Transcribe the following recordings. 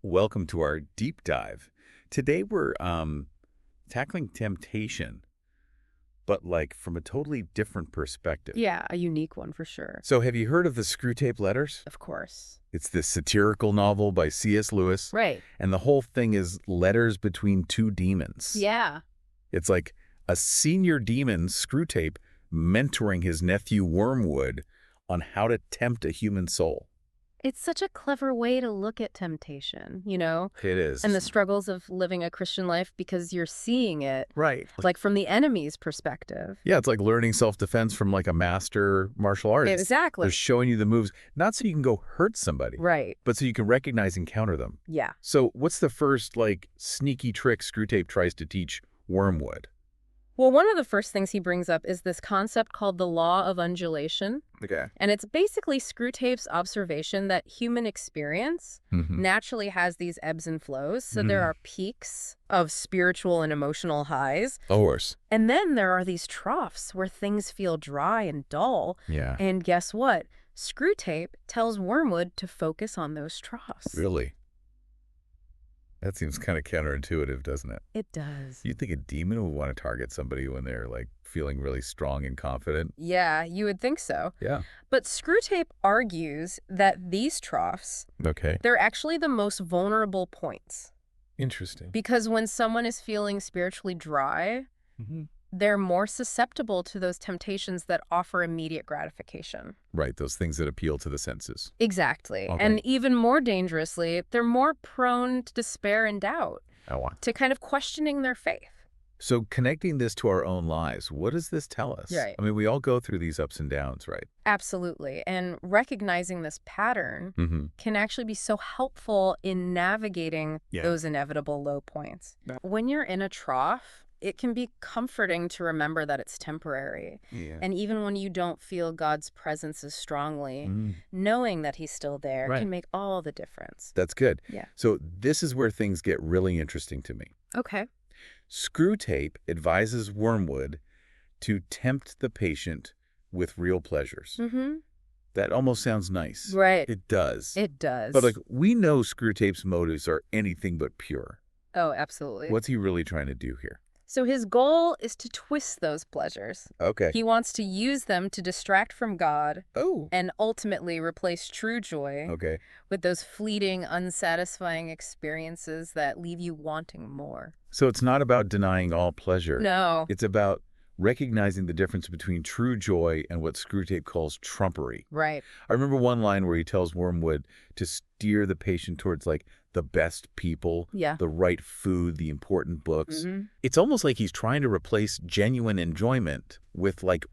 Welcome to our deep dive. Today we're tackling temptation, but like from a totally different perspective. Yeah, a unique one for sure. So have you heard of the Screwtape Letters? Of course. It's this satirical novel by C.S. Lewis, Right. and the whole thing is letters between two demons. Yeah. It's like a senior demon, Screwtape, mentoring his nephew Wormwood on how to tempt a human soul. It's such a clever way to look at temptation, It is. and the struggles of living a Christian life because you're seeing it, Right. like from the enemy's perspective. Yeah, it's like learning self-defense from like a master martial artist. Exactly. They're showing you the moves, not so you can go hurt somebody, Right. but so you can recognize and counter them. Yeah. So what's the first like sneaky trick Screwtape tries to teach Wormwood? Well, one of the first things he brings up is this concept called the law of undulation. Okay. And it's basically Screwtape's observation that human experience naturally has these ebbs and flows. So there are peaks of spiritual and emotional highs. Of course. And then there are these troughs where things feel dry and dull. Yeah. And guess what? Screwtape tells Wormwood to focus on those troughs. Really? That seems kind of counterintuitive, doesn't it? It does. You'd think a demon would want to target somebody when they're like feeling really strong and confident. Yeah, you would think so. Yeah. But Screwtape argues that these troughs, Okay. they're actually the most vulnerable points. Interesting. Because when someone is feeling spiritually dry, they're more susceptible to those temptations that offer immediate gratification. Right, those things that appeal to the senses. Exactly. Okay. And even more dangerously, they're more prone to despair and doubt, Oh, wow. to kind of questioning their faith. So connecting this to our own lives, what does this tell us? Right. I mean, we all go through these ups and downs, right? Absolutely. And recognizing this pattern can actually be so helpful in navigating those inevitable low points. When you're in a trough, it can be comforting to remember that it's temporary. Yeah. And even when you don't feel God's presence as strongly, knowing that he's still there Right. can make all the difference. That's good. Yeah. So this is where things get really interesting to me. Okay. Screwtape advises Wormwood to tempt the patient with real pleasures. That almost sounds nice. Right. It does. It does. But like, we know Screwtape's motives are anything but pure. Oh, absolutely. What's he really trying to do here? So his goal is to twist those pleasures. Okay. He wants to use them to distract from God Oh. and ultimately replace true joy Okay. with those fleeting, unsatisfying experiences that leave you wanting more. So it's not about denying all pleasure. No. It's about recognizing the difference between true joy and what Screwtape calls trumpery. Right. I remember one line where he tells Wormwood to steer the patient towards like the best people, Yeah. the right food, the important books. It's almost like he's trying to replace genuine enjoyment with like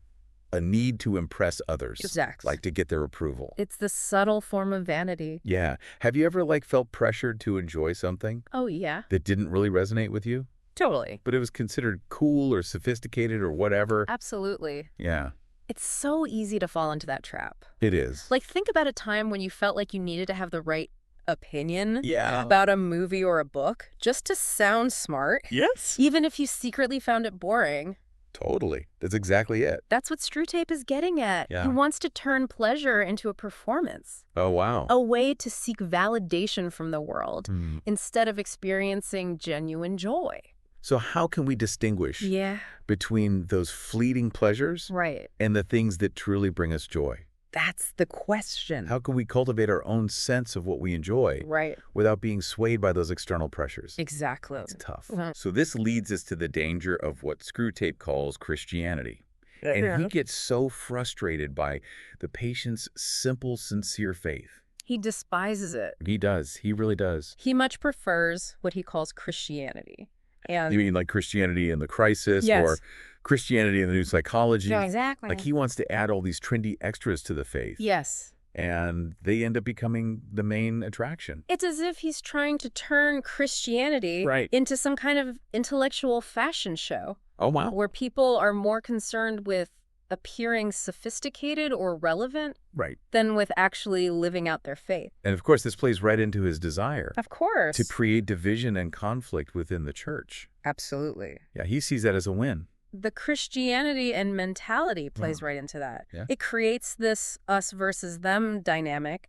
a need to impress others. Exactly. Like to get their approval. It's the subtle form of vanity. Yeah. Have you ever like felt pressured to enjoy something Oh, yeah. that didn't really resonate with you, Totally. but it was considered cool or sophisticated or whatever? Absolutely. Yeah, It's so easy to fall into that trap. it is. Like, think about a time when you felt like you needed to have the right opinion Yeah. about a movie or a book just to sound smart, Yes. even if you secretly found it boring. Totally. That's exactly it. That's what Screwtape is getting at. Yeah. He wants to turn pleasure into a performance, Oh, wow. a way to seek validation from the world Hmm. instead of experiencing genuine joy. So how can we distinguish Yeah. between those fleeting pleasures Right. and the things that truly bring us joy? That's the question. How can we cultivate our own sense of what we enjoy Right. without being swayed by those external pressures? Exactly. It's tough. Mhm. So this leads us to the danger of what Screwtape calls Christianity. And he gets so frustrated by the patient's simple, sincere faith. He despises it. He does. He really does. He much prefers what he calls Christianity. And You mean like Christianity in the Crisis Yes. or Christianity in the New Psychology? No, exactly. Like he wants to add all these trendy extras to the faith. Yes. And they end up becoming the main attraction. It's as if he's trying to turn Christianity Right. into some kind of intellectual fashion show Oh, wow. where people are more concerned with appearing sophisticated or relevant Right. than with actually living out their faith. And of course, this plays right into his desire Of course. to create division and conflict within the church. Absolutely. Yeah, he sees that as a win. the Christianity and mentality plays right into that. Yeah. It creates this us versus them dynamic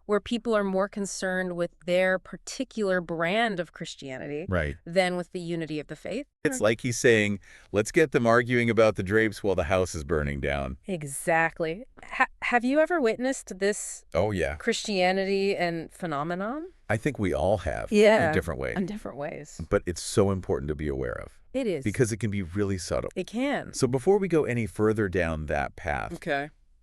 where people are more concerned with their particular brand of Christianity than with the unity of the faith. It's like he's saying, let's get them arguing about the drapes while the house is burning down. Exactly. Have you ever witnessed this Christianity and phenomenon? I think we all have in different ways. In different ways. But it's so important to be aware of. It is. Because it can be really subtle. It can. So before we go any further down that path,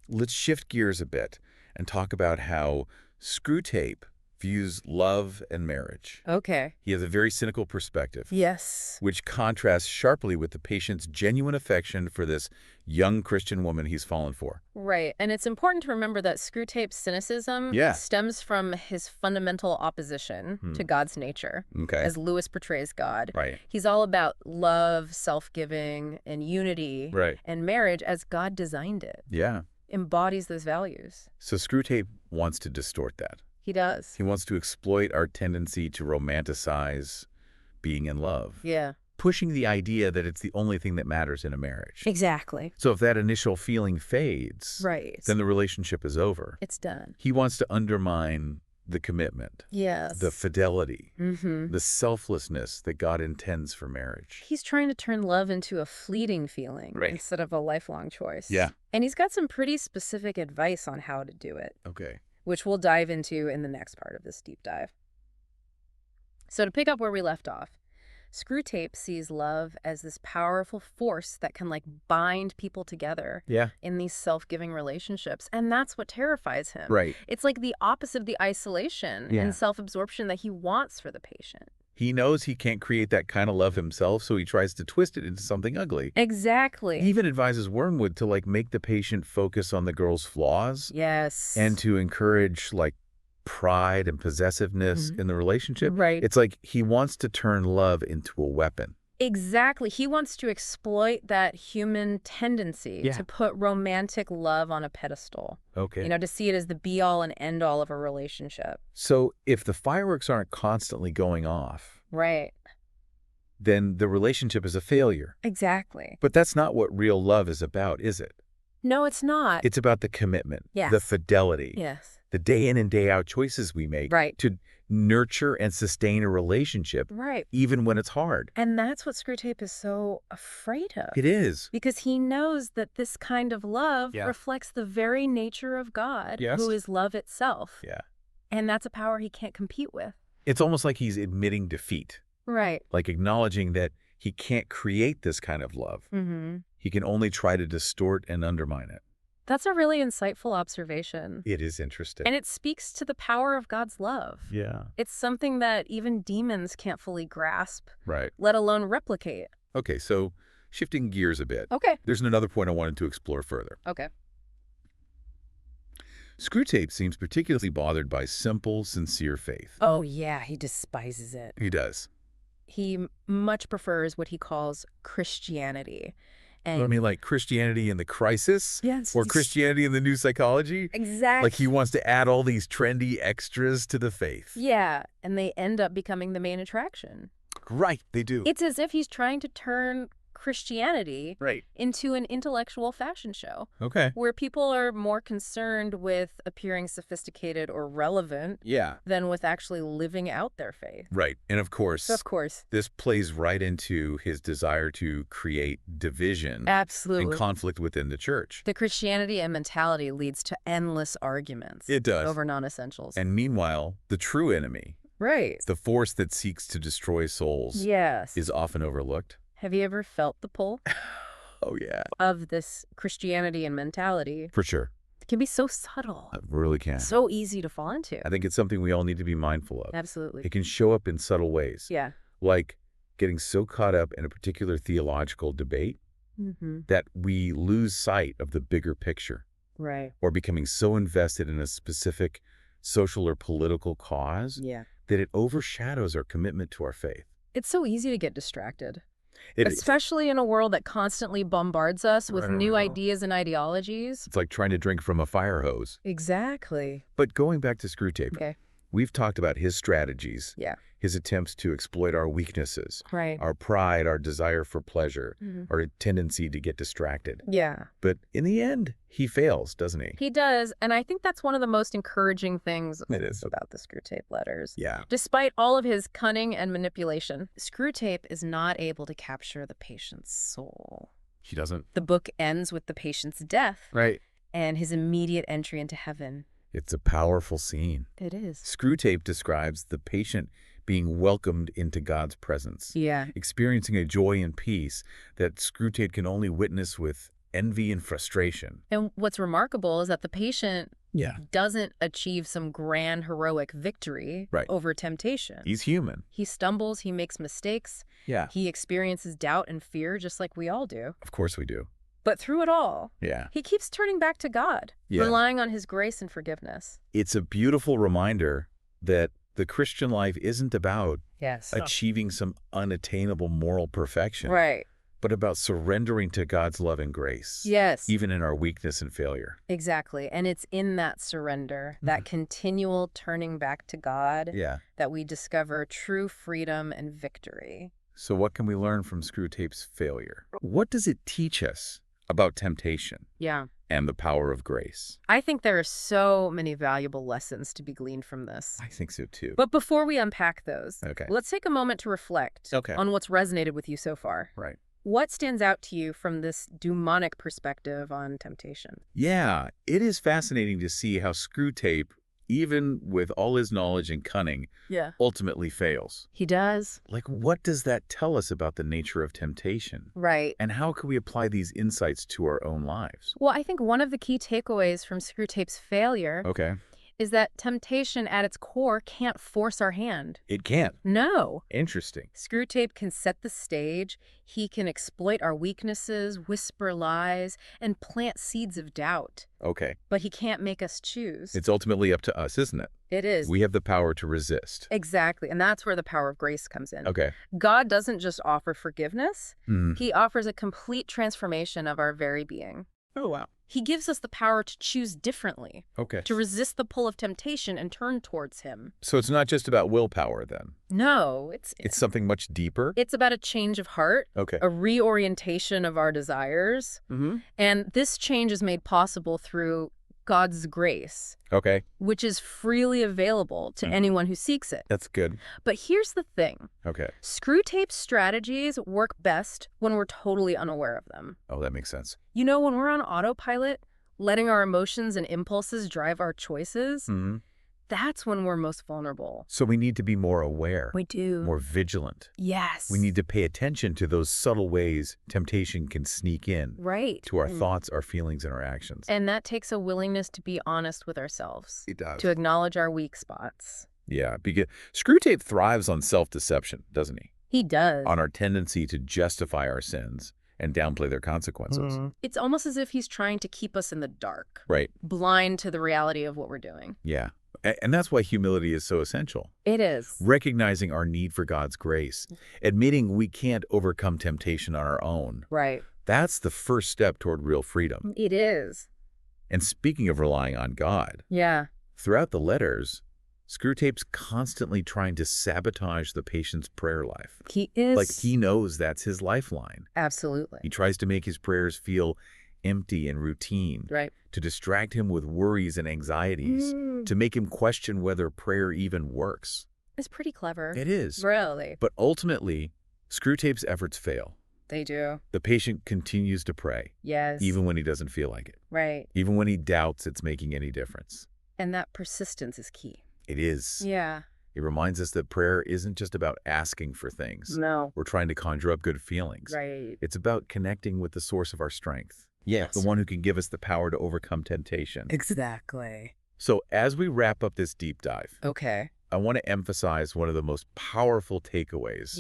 let's shift gears a bit and talk about how Screwtape views love and marriage. Okay. He has a very cynical perspective. Yes. Which contrasts sharply with the patient's genuine affection for this young Christian woman he's fallen for. Right. And it's important to remember that Screwtape's cynicism stems from his fundamental opposition to God's nature, as Lewis portrays God. Right. He's all about love, self-giving, and unity, and marriage as God designed it. Yeah. Embodies those values. So Screwtape wants to distort that. He does. He wants to exploit our tendency to romanticize being in love. Yeah. Pushing the idea that it's the only thing that matters in a marriage. Exactly. So if that initial feeling fades, then the relationship is over. It's done. He wants to undermine the commitment. Yes. The fidelity. The selflessness that God intends for marriage. He's trying to turn love into a fleeting feeling instead of a lifelong choice. Yeah. And he's got some pretty specific advice on how to do it. Okay. Which we'll dive into in the next part of this deep dive. So to pick up where we left off, Screwtape sees love as this powerful force that can bind people together in these self-giving relationships. And that's what terrifies him. Right. It's like the opposite of the isolation and self-absorption that he wants for the patient. He knows he can't create that kind of love himself, so he tries to twist it into something ugly. Exactly. He even advises Wormwood to make the patient focus on the girl's flaws. Yes. And to encourage pride and possessiveness in the relationship. Right. It's like he wants to turn love into a weapon. Exactly. He wants to exploit that human tendency to put romantic love on a pedestal. Okay. To see it as the be-all and end-all of a relationship. So if the fireworks aren't constantly going off, then the relationship is a failure. Exactly. But that's not what real love is about, is it? No, it's not. It's about the commitment, the fidelity, the day in and day out choices we make to nurture and sustain a relationship, even when it's hard. And that's what Screwtape is so afraid of. It is. Because he knows that this kind of love reflects the very nature of God, who is love itself. Yeah. And that's a power he can't compete with. It's almost like he's admitting defeat. Right. Like acknowledging that he can't create this kind of love. He can only try to distort and undermine it. That's a really insightful observation. It is interesting. And it speaks to the power of God's love. Yeah. It's something that even demons can't fully grasp, right, let alone replicate. Okay, so shifting gears a bit. Okay. There's another point I wanted to explore further. Okay. Screwtape seems particularly bothered by simple, sincere faith. Oh, yeah, he despises it. He does. He much prefers what he calls Christianity. And I mean, like Christianity in the crisis? Yes. Or Christianity in the new psychology? Exactly. Like he wants to add all these trendy extras to the faith. Yeah, and they end up becoming the main attraction. Right, they do. It's as if he's trying to turn Christianity into an intellectual fashion show. Okay. Where people are more concerned with appearing sophisticated or relevant than with actually living out their faith. Right. And of course, this plays right into his desire to create division and conflict within the church. The Christianity and mentality leads to endless arguments. It does. Over non-essentials. And meanwhile, the true enemy, the force that seeks to destroy souls, is often overlooked. Have you ever felt the pull? Oh, yeah. Of this Christianity and mentality? For sure. It can be so subtle. It really can. So easy to fall into. I think it's something we all need to be mindful of. Absolutely. It can show up in subtle ways. Yeah. Like getting so caught up in a particular theological debate that we lose sight of the bigger picture. Right. Or becoming so invested in a specific social or political cause that it overshadows our commitment to our faith. It's so easy to get distracted. Especially in a world that constantly bombards us with new ideas and ideologies. It's like trying to drink from a fire hose. Exactly. But going back to Screwtape, We've talked about his strategies, Yeah. his attempts to exploit our weaknesses, Right. our pride, our desire for pleasure, our tendency to get distracted. Yeah. But in the end, he fails, doesn't he? He does, and I think that's one of the most encouraging things It is. about the Screwtape Letters. Yeah. Despite all of his cunning and manipulation, Screwtape is not able to capture the patient's soul. He doesn't. The book ends with the patient's death. Right. And his immediate entry into heaven. It's a powerful scene. It is. Screwtape describes the patient being welcomed into God's presence. Yeah. Experiencing a joy and peace that Screwtape can only witness with envy and frustration. And what's remarkable is that the patient doesn't achieve some grand heroic victory over temptation. He's human. He stumbles, he makes mistakes. Yeah. He experiences doubt and fear just like we all do. Of course we do. But through it all, he keeps turning back to God, relying on his grace and forgiveness. It's a beautiful reminder that the Christian life isn't about Yes. achieving some unattainable moral perfection. Right. But about surrendering to God's love and grace. Yes. Even in our weakness and failure. Exactly. And it's in that surrender, that continual turning back to God, that we discover true freedom and victory. So what can we learn from Screwtape's failure? What does it teach us about temptation and the power of grace? I think there are so many valuable lessons to be gleaned from this. I think so too. But before we unpack those, let's take a moment to reflect on what's resonated with you so far. Right. What stands out to you from this demonic perspective on temptation? Yeah, it is fascinating to see how Screwtape, even with all his knowledge and cunning, ultimately fails. He does. Like, what does that tell us about the nature of temptation? Right. And how can we apply these insights to our own lives? Well, I think one of the key takeaways from Screwtape's failure is that temptation at its core can't force our hand. It can't. No. Interesting. Screwtape can set the stage. He can exploit our weaknesses, whisper lies, and plant seeds of doubt. Okay. But he can't make us choose. It's ultimately up to us, isn't it? It is. We have the power to resist. Exactly. And that's where the power of grace comes in. Okay. God doesn't just offer forgiveness. He offers a complete transformation of our very being. Oh, wow. He gives us the power to choose differently. Okay. To resist the pull of temptation and turn towards him. So it's not just about willpower then? No, it's something much deeper? It's about a change of heart. Okay. A reorientation of our desires. And this change is made possible through God's grace. Okay. Which is freely available to anyone who seeks it. That's good. But here's the thing. Okay. Screwtape strategies work best when we're totally unaware of them. Oh, that makes sense. You know, when we're on autopilot, letting our emotions and impulses drive our choices, that's when we're most vulnerable. So we need to be more aware. We do. More vigilant. Yes. We need to pay attention to those subtle ways temptation can sneak in. Right. To our thoughts, our feelings, and our actions. And that takes a willingness to be honest with ourselves. It does. To acknowledge our weak spots. Yeah, because Screwtape thrives on self-deception, doesn't he? He does. On our tendency to justify our sins and downplay their consequences. It's almost as if he's trying to keep us in the dark. Right. Blind to the reality of what we're doing. Yeah. And that's why humility is so essential. It is. Recognizing our need for God's grace. Admitting we can't overcome temptation on our own. Right. That's the first step toward real freedom. It is. And speaking of relying on God. Yeah. Throughout the letters, Screwtape's constantly trying to sabotage the patient's prayer life. He is. Like he knows that's his lifeline. Absolutely. He tries to make his prayers feel empty and routine. Right. To distract him with worries and anxieties. To make him question whether prayer even works. It's pretty clever. It is. Really. But ultimately, Screwtape's efforts fail. They do. The patient continues to pray. Yes. Even when he doesn't feel like it. Right. Even when he doubts it's making any difference. And that persistence is key. It is. Yeah. It reminds us that prayer isn't just about asking for things. No. We're trying to conjure up good feelings. Right. It's about connecting with the source of our strength. Yes. The one who can give us the power to overcome temptation. Exactly. So as we wrap up this deep dive, I want to emphasize one of the most powerful takeaways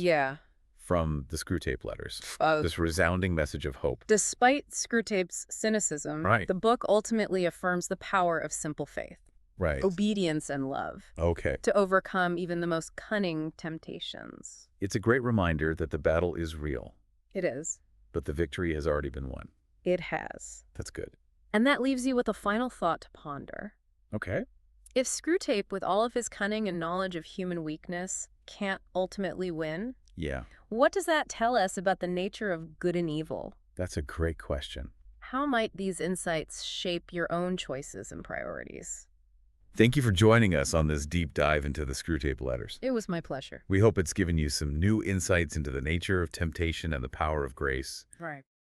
from the Screwtape Letters. This resounding message of hope. Despite Screwtape's cynicism, the book ultimately affirms the power of simple faith. Right. Obedience and love. Okay. To overcome even the most cunning temptations. It's a great reminder that the battle is real. It is. But the victory has already been won. It has. That's good. And that leaves you with a final thought to ponder. Okay. If Screwtape, with all of his cunning and knowledge of human weakness, can't ultimately win, Yeah, what does that tell us about the nature of good and evil? that's a great question. How might these insights shape your own choices and priorities? Thank you for joining us on this deep dive into the Screwtape Letters. It was my pleasure. We hope it's given you some new insights into the nature of temptation and the power of grace. Right.